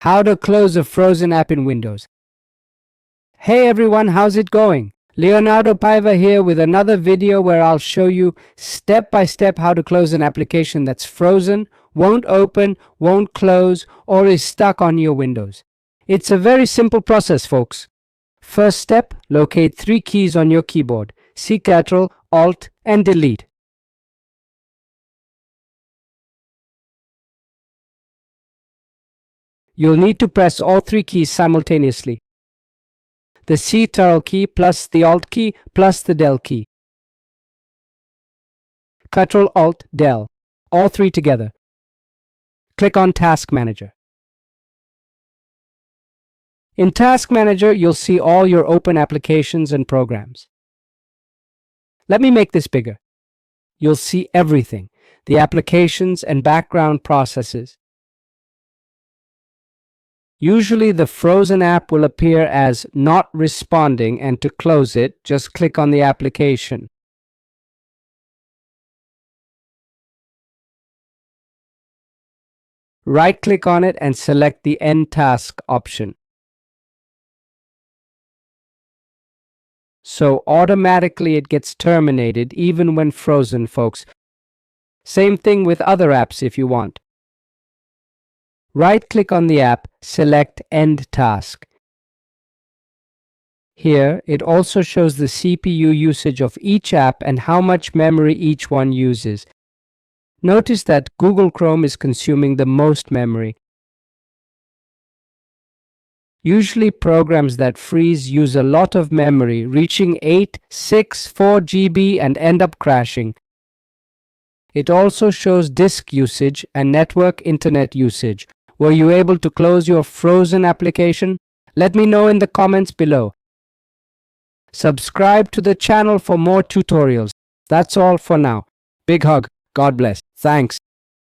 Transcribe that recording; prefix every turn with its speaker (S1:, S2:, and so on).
S1: How to close a frozen app in Windows. Hey everyone, how's it going? Leonardo Paiva here with another video where I'll show you step by step how to close an application that's frozen, won't open, won't close, or is stuck on your Windows. It's a very simple process, folks. First step, locate 3 keys on your keyboard: C, Ctrl, Alt, and Delete. You'll need to press all 3 keys simultaneously. The Ctrl key plus the Alt key plus the Del key. Ctrl, Alt, Del. All 3 together. Click on Task Manager. In Task Manager, you'll see all your open applications and programs. Let me make this bigger. You'll see everything: the applications and background processes. Usually the frozen app will appear as not responding, and to close it, just click on the application. Right-click on it and select the End Task option. So automatically it gets terminated even when frozen, folks. Same thing with other apps if you want. Right-click on the app, select End Task. Here, it also shows the CPU usage of each app and how much memory each one uses. Notice that Google Chrome is consuming the most memory. Usually programs that freeze use a lot of memory, reaching 8, 6, 4 GB and end up crashing. It also shows disk usage and network internet usage. Were you able to close your frozen application? Let me know in the comments below. Subscribe to the channel for more tutorials. That's all for now. Big hug. God bless. Thanks.